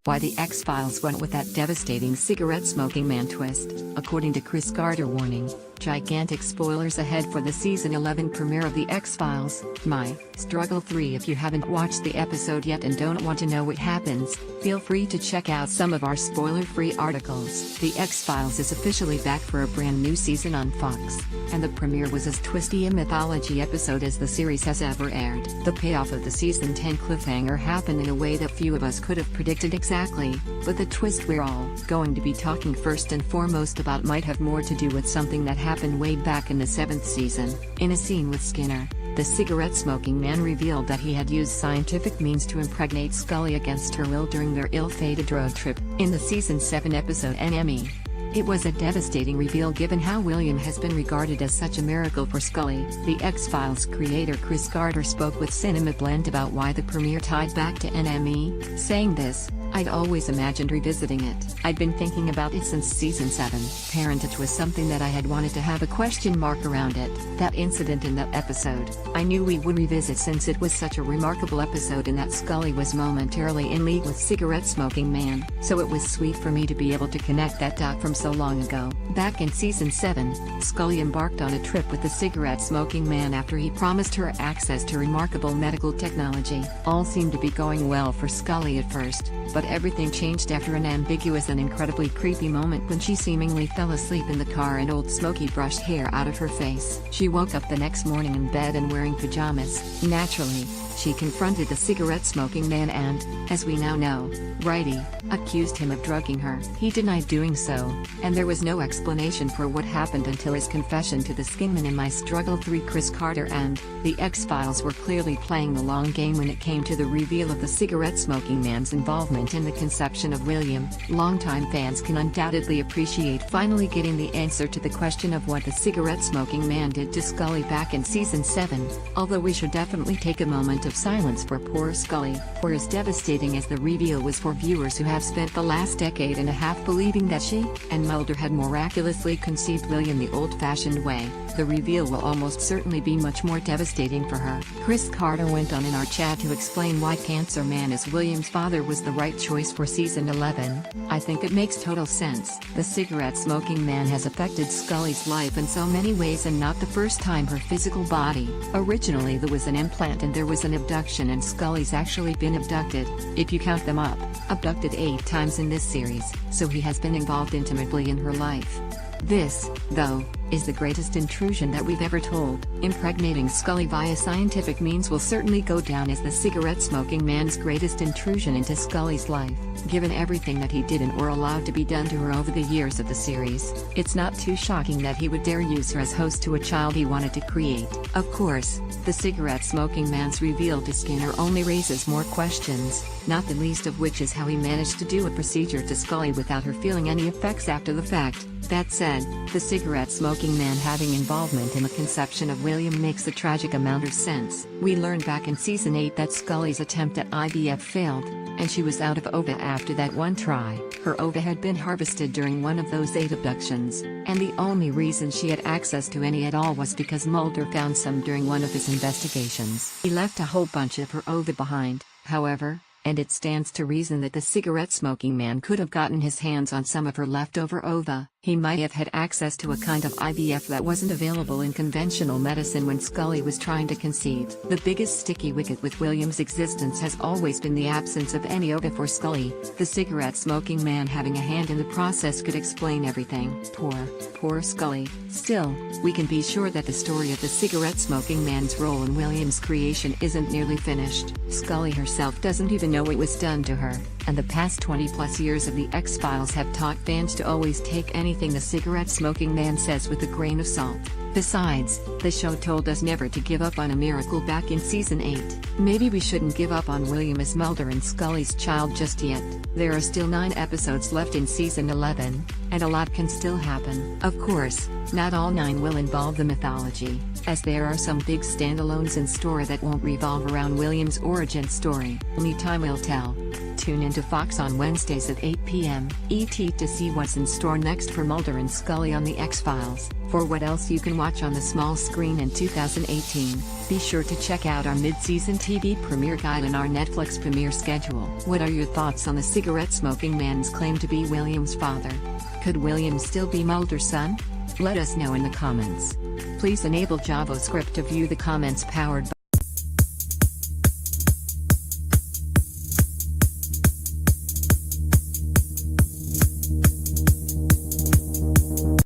Why the X-Files went with that devastating cigarette-smoking man twist, according to Chris Carter. Warning: gigantic spoilers ahead for the season 11 premiere of the X-Files. My Struggle 3. If you haven't watched the episode yet and don't want to know what happens, feel free to check out some of our spoiler-free articles. The X-Files is officially back for a brand new season on Fox, and the premiere was as twisty a mythology episode as the series has ever aired. The payoff of the season 10 cliffhanger happened in a way that few of us could have predicted exactly, but the twist we're all going to be talking first and foremost about might have more to do with something that happened way back in the 7th season. In a scene with Skinner, the cigarette-smoking man revealed that he had used scientific means to impregnate Scully against her will during their ill-fated road trip in the season 7 episode NME. It was a devastating reveal given how William has been regarded as such a miracle for Scully. The X-Files creator Chris Carter spoke with Cinema Blend about why the premiere tied back to NME, saying this: "I'd always imagined revisiting it. I'd been thinking about it since season 7. Parentage was something that I had wanted to have a question mark around it. That incident in that episode, I knew we would revisit since it was such a remarkable episode in that Scully was momentarily in league with cigarette-smoking man, so it was sweet for me to be able to connect that dot from so long ago." Back in season 7, Scully embarked on a trip with the cigarette-smoking man after he promised her access to remarkable medical technology. All seemed to be going well for Scully at first, but everything changed after an ambiguous and incredibly creepy moment when she seemingly fell asleep in the car and Old Smoky brushed hair out of her face. She woke up the next morning in bed and wearing pajamas. Naturally, she confronted the cigarette-smoking man and, as we now know, Righty, accused him of drugging her. He denied doing so, and there was no explanation for what happened until his confession to the Skinman in My Struggle 3. Chris Carter and the X-Files were clearly playing the long game when it came to the reveal of the cigarette-smoking man's involvement in the conception of William. Longtime fans can undoubtedly appreciate finally getting the answer to the question of what the cigarette-smoking man did to Scully back in season 7, although we should definitely take a moment of silence for poor Scully. For as devastating as the reveal was for viewers who have spent the last decade and a half believing that she and Mulder had miraculously conceived William the old-fashioned way, the reveal will almost certainly be much more devastating for her. Chris Carter went on in our chat to explain why Cancer Man as William's father was the right choice for season 11. "I think it makes total sense. The cigarette-smoking man has affected Scully's life in so many ways, and not the first time her physical body. Originally there was an implant and there was an abduction, and Scully's actually been abducted, if you count them up, abducted 8 times in this series, so he has been involved intimately in her life. This, though, is the greatest intrusion that we've ever told. Impregnating Scully via scientific means will certainly go down as the cigarette-smoking man's greatest intrusion into Scully's life, given everything that he did and or allowed to be done to her over the years of the series. It's not too shocking that he would dare use her as host to a child he wanted to create. Of course, the cigarette-smoking man's reveal to Skinner only raises more questions, not the least of which is how he managed to do a procedure to Scully without her feeling any effects after the fact. That said, the cigarette-smoking man having involvement in the conception of William makes a tragic amount of sense. We learned back in season 8 that Scully's attempt at IVF failed, and she was out of ova after that one try. Her ova had been harvested during one of those 8 abductions, and the only reason she had access to any at all was because Mulder found some during one of his investigations. He left a whole bunch of her ova behind, however, and it stands to reason that the cigarette-smoking man could have gotten his hands on some of her leftover ova. He might have had access to a kind of IVF that wasn't available in conventional medicine when Scully was trying to conceive. The biggest sticky wicket with William's existence has always been the absence of any ova for Scully. The cigarette-smoking man having a hand in the process could explain everything. Poor Scully. Still, we can be sure that the story of the cigarette-smoking man's role in William's creation isn't nearly finished. Scully herself doesn't even know what was done to her, and the past 20+ years of the X-Files have taught fans to always take anything the cigarette-smoking man says with a grain of salt. Besides, the show told us never to give up on a miracle back in season 8. Maybe we shouldn't give up on William as Mulder and Scully's child just yet. There are still 9 episodes left in season 11, and a lot can still happen. Of course, not all 9 will involve the mythology, as there are some big standalones in store that won't revolve around William's origin story. Only time will tell. Tune into Fox on Wednesdays at 8 p.m. ET to see what's in store next for Mulder and Scully on The X-Files. For what else you can watch on the small screen in 2018, be sure to check out our mid-season TV premiere guide and our Netflix premiere schedule. What are your thoughts on the cigarette-smoking man's claim to be William's father? Could William still be Mulder's son? Let us know in the comments. Please enable JavaScript to view the comments powered by